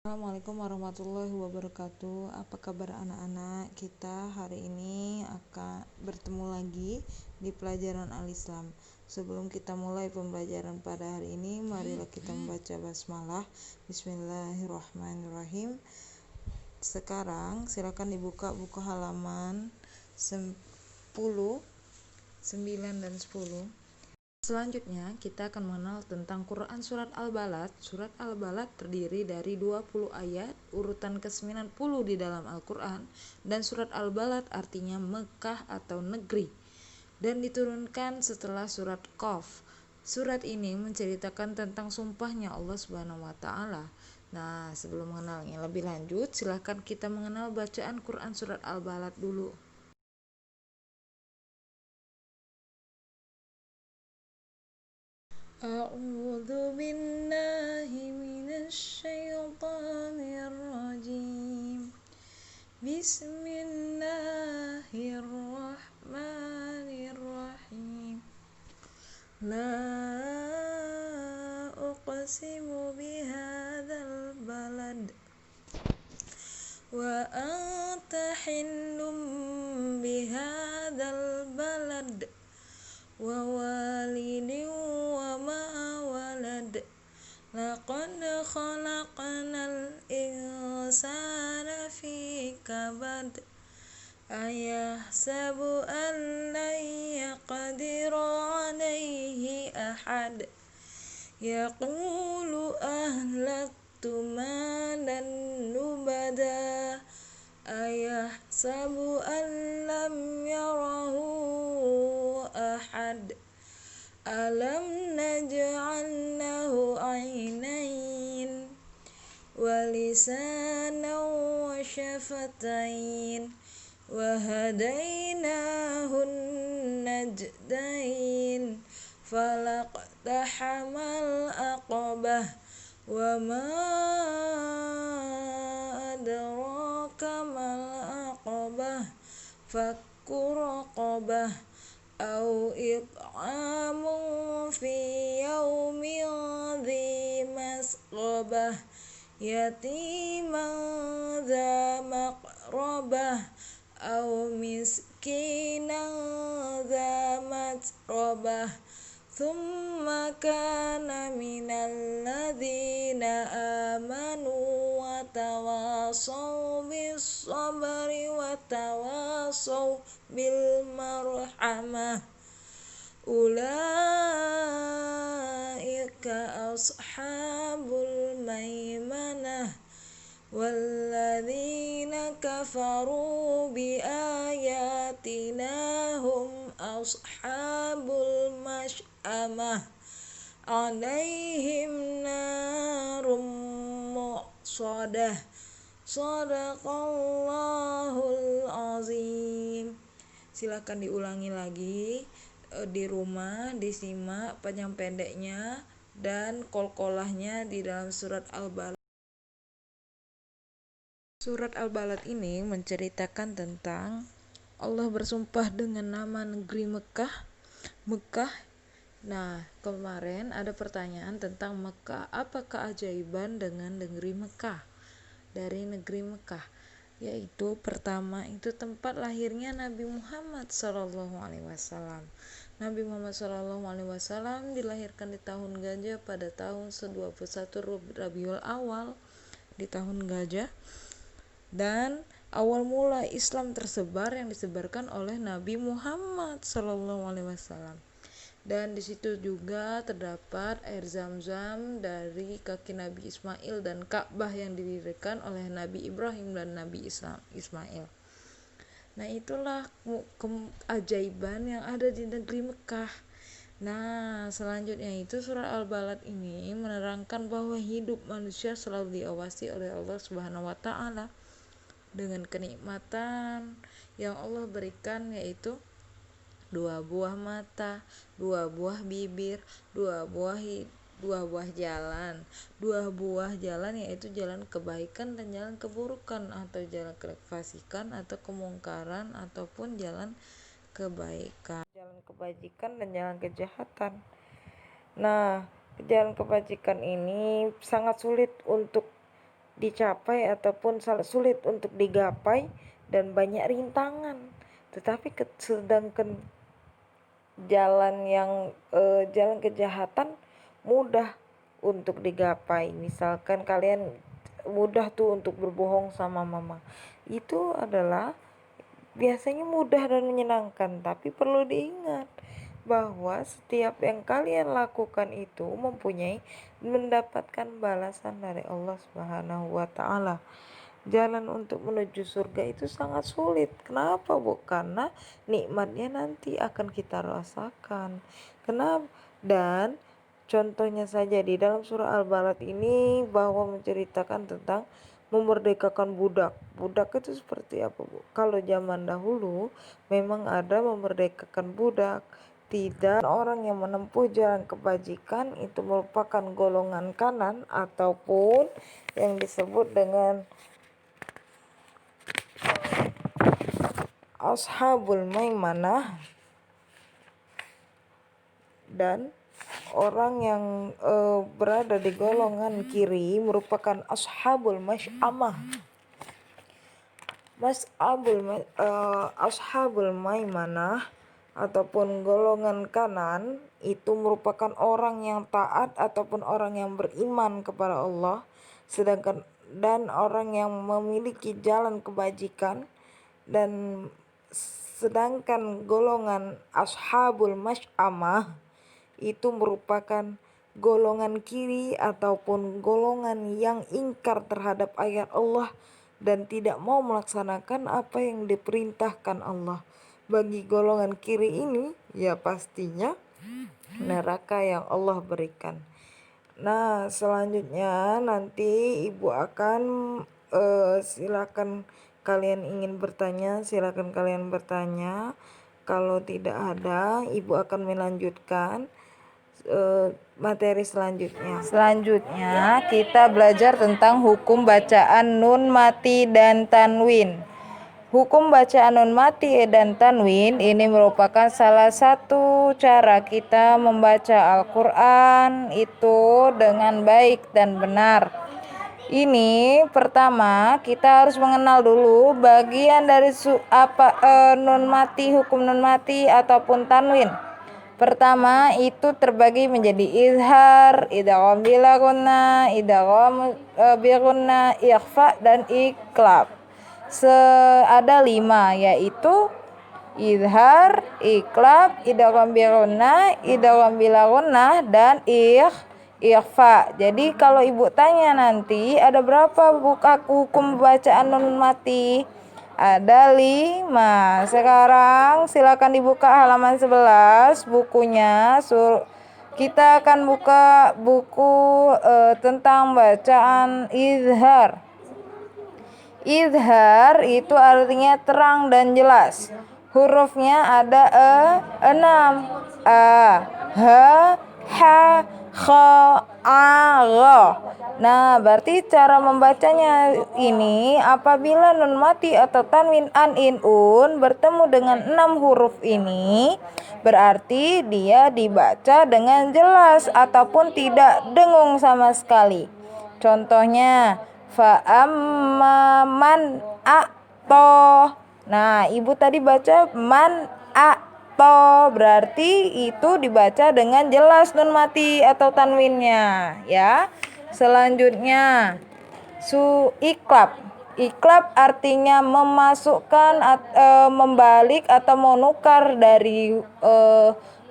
Assalamualaikum warahmatullahi wabarakatuh. Apa kabar anak-anak? Kita hari ini akan bertemu lagi di pelajaran Al-Islam. Sebelum kita mulai pembelajaran pada hari ini, marilah kita membaca basmalah. Bismillahirrahmanirrahim. Sekarang silakan dibuka buku halaman 10, 9 dan 10. Selanjutnya, kita akan mengenal tentang Quran Surat Al-Balad. Surat Al-Balad terdiri dari 20 ayat, urutan ke-90 di dalam Al-Quran, dan Surat Al-Balad artinya Mekah atau negeri, dan diturunkan setelah Surat Qaf. Surat ini menceritakan tentang sumpahnya Allah Subhanahu wa Ta'ala. Nah, sebelum mengenalnya lebih lanjut, silakan kita mengenal bacaan Quran Surat Al-Balad dulu. A'udzu billahi minasy syaithanir rajim. Bismillahirrahmanirrahim. La uqsimu bihadzal balad wa anta hillum bihadzal balad wa walidin wa ma walad laqad khalaqnal insana fi kabad ayahsabu an lan yaqdira alayhi ahad yaqulu ahlaktu malan lubada ayahsabu an lam yarahu ahad alam naj'al lahu aynayn wa lisanan wa syafatain wa hadainahun najdain falaqtahamal aqabah wa ma adraka mal aqabah fakku raqabah au it'amun fi yaumin dhi masqabah yatiman dha maqrabah au miskinan dha matrabah thumma kana minal ladzina amanu wa tawasaw bis sabri wa tawasaw bil marhamah ulaika ashabul maimanah walladzina kafaru bi ayatina hum ashabul masy'amah alaihim narum muqsadah sadaqallahul azim. Silakan diulangi lagi di rumah, disimak panjang pendeknya dan kolkolahnya di dalam surat Al-Balad. Surat Al-Balad ini menceritakan tentang Allah bersumpah dengan nama negeri Mekah. Nah, kemarin ada pertanyaan tentang Mekah. Apa keajaiban dengan negeri Mekah? Dari negeri Mekah, yaitu pertama itu tempat lahirnya Nabi Muhammad SAW. Nabi Muhammad SAW dilahirkan di tahun gajah pada tahun 21 Rabiul Awal di tahun gajah, dan awal mula Islam tersebar yang disebarkan oleh Nabi Muhammad SAW. Dan di situ juga terdapat air Zam-Zam dari kaki Nabi Ismail dan Ka'bah yang didirikan oleh Nabi Ibrahim dan Nabi Ismail. Nah, itulah keajaiban yang ada di negeri Mekah. Nah, selanjutnya itu surat Al-Balad ini menerangkan bahwa hidup manusia selalu diawasi oleh Allah Subhanahu wa Ta'ala dengan kenikmatan yang Allah berikan, yaitu 2 buah mata, 2 buah bibir, 2 buah jalan. 2 buah jalan yaitu jalan kebaikan dan jalan keburukan, atau jalan kefasikan atau kemungkaran, ataupun jalan kebaikan, jalan kebajikan dan jalan kejahatan. Nah, jalan kebajikan ini sangat sulit untuk dicapai ataupun sulit untuk digapai dan banyak rintangan. Tetapi sedangkan jalan kejahatan mudah untuk digapai. Misalkan kalian mudah tuh untuk berbohong sama mama. Itu adalah biasanya mudah dan menyenangkan, tapi perlu diingat bahwa setiap yang kalian lakukan itu mendapatkan balasan dari Allah Subhanahu wa taala. Jalan untuk menuju surga itu sangat sulit. Kenapa, Bu? Karena nikmatnya nanti akan kita rasakan. Kenapa? Dan contohnya saja di dalam surah Al-Balad ini bahwa menceritakan tentang memerdekakan budak. Budak itu seperti apa, Bu? Kalau zaman dahulu memang ada memerdekakan budak. Tidak, orang yang menempuh jalan kebajikan itu merupakan golongan kanan ataupun yang disebut dengan Ashabul Maimanah, dan orang yang berada di golongan kiri merupakan Ashabul Masy'amah. Ashabul Maimanah ataupun golongan kanan itu merupakan orang yang taat ataupun orang yang beriman kepada Allah, dan orang yang memiliki jalan kebajikan. Dan sedangkan golongan Ashabul Masy'amah itu merupakan golongan kiri ataupun golongan yang ingkar terhadap ayat Allah dan tidak mau melaksanakan apa yang diperintahkan Allah. Bagi golongan kiri ini ya pastinya neraka yang Allah berikan. Nah, selanjutnya nanti Ibu akan silakan kalian ingin bertanya, silakan kalian bertanya. Kalau tidak ada, Ibu akan melanjutkan materi selanjutnya. Selanjutnya kita belajar tentang hukum bacaan nun mati dan tanwin. Hukum bacaan nun mati dan tanwin ini merupakan salah satu cara kita membaca Al-Quran itu dengan baik dan benar. Ini pertama kita harus mengenal dulu bagian dari nun mati, hukum nun mati ataupun tanwin. Pertama itu terbagi menjadi izhar, idgham bila gunnah, idgham bi gunnah, ikhfa dan iqlab. Ada 5, yaitu izhar, iqlab, idgham bi gunnah, idgham bila gunnah dan ikhfa. Jadi kalau Ibu tanya nanti ada berapa hukum bacaan nun mati? Ada 5. Sekarang silakan dibuka halaman 11 bukunya. Kita akan buka buku tentang bacaan izhar. Izhar itu artinya terang dan jelas. Hurufnya ada 6. A, H, H, Kha, A, Gha. Nah, berarti cara membacanya ini apabila nun mati atau tanwin an in un bertemu dengan 6 huruf ini, berarti dia dibaca dengan jelas ataupun tidak dengung sama sekali. Contohnya fa amma man a'ta. Nah, Ibu tadi baca man a'ta, berarti itu dibaca dengan jelas nun mati atau tanwinnya, ya. Selanjutnya iqlab. Iqlab artinya memasukkan membalik atau menukar dari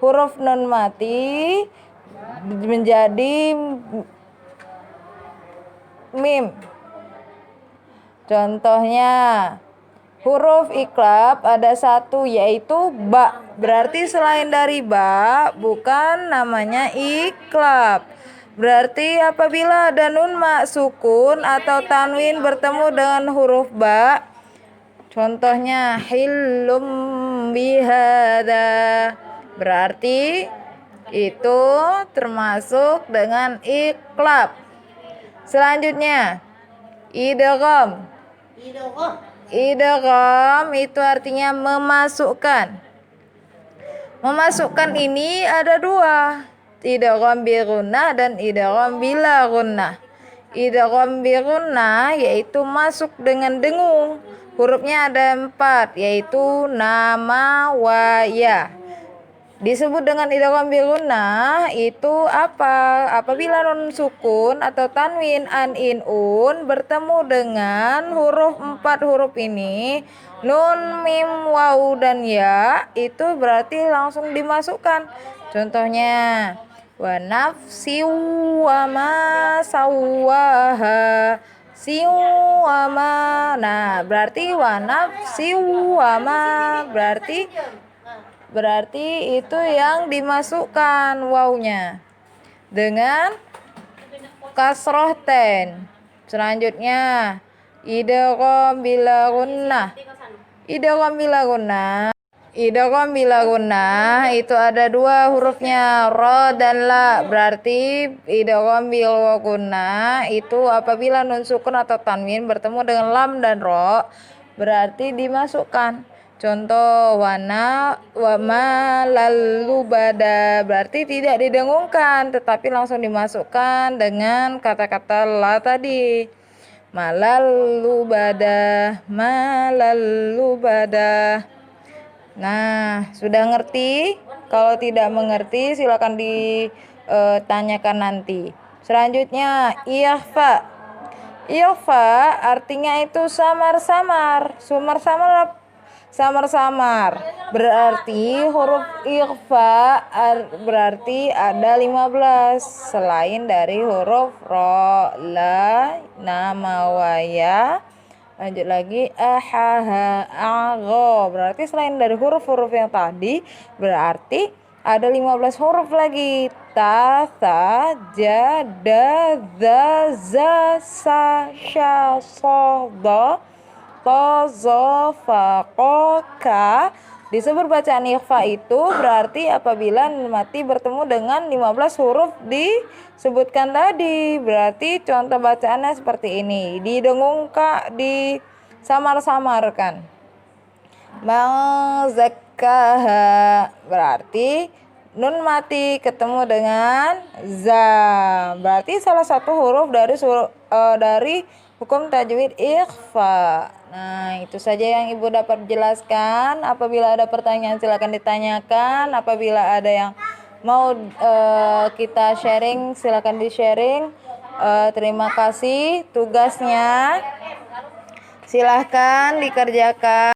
huruf nun mati menjadi mim. Contohnya huruf iqlab ada 1 yaitu ba. Berarti selain dari ba bukan namanya iqlab. Berarti apabila ada nun sukun atau tanwin bertemu dengan huruf ba, contohnya hillum bihada, berarti itu termasuk dengan iqlab. Selanjutnya idgham. Idgham itu artinya memasukkan. Memasukkan ini ada 2, idgham bi gunnah dan idgham bila gunnah. Idgham bi gunnah yaitu masuk dengan dengung. Hurufnya ada 4 yaitu nama, wa, ya. Disebut dengan idgham bi gunnah itu apa? Apabila nun sukun atau tanwin an in un bertemu dengan huruf 4 huruf ini, nun, mim, waw, dan ya, itu berarti langsung dimasukkan. Contohnya wa nafsi wa ma sawaha siwama. Nah, berarti wa nafsi wa ma berarti itu yang dimasukkan wawnya dengan kasroh ten. Selanjutnya idgham bila gunnah. Idgham bila gunnah itu ada 2 hurufnya, ro dan la. Berarti idgham bila gunnah itu apabila nun sukun atau tanwin bertemu dengan lam dan ro berarti dimasukkan. Contoh wana wa ma lalu bada berarti tidak didengungkan tetapi langsung dimasukkan dengan kata-kata la tadi. Malalu bada. Nah, sudah ngerti? Kalau tidak mengerti silakan ditanyakan nanti. Selanjutnya ikhfa. Ikhfa artinya itu samar-samar. Berarti huruf ikhfa berarti ada 15 selain dari huruf ro, la, nama, wa, ya. Lanjut lagi ahaha, agho. Berarti selain dari huruf-huruf yang tadi berarti ada 15 huruf lagi. Ta, tha, ja, da, za, za, sa, sha, so, do, to, zo, fa, ko, ka. Disebut bacaan ikhfa itu berarti apabila nun mati bertemu dengan 15 huruf disebutkan tadi. Berarti contoh bacaannya seperti ini. Didengungkan, disamar-samarkan. Bang zakkaha berarti nun mati ketemu dengan za. Berarti salah satu huruf dari hukum tajwid ikhfa. Nah, itu saja yang Ibu dapat jelaskan. Apabila ada pertanyaan silakan ditanyakan. Apabila ada yang mau kita sharing silakan di-sharing. Terima kasih tugasnya. Silahkan dikerjakan.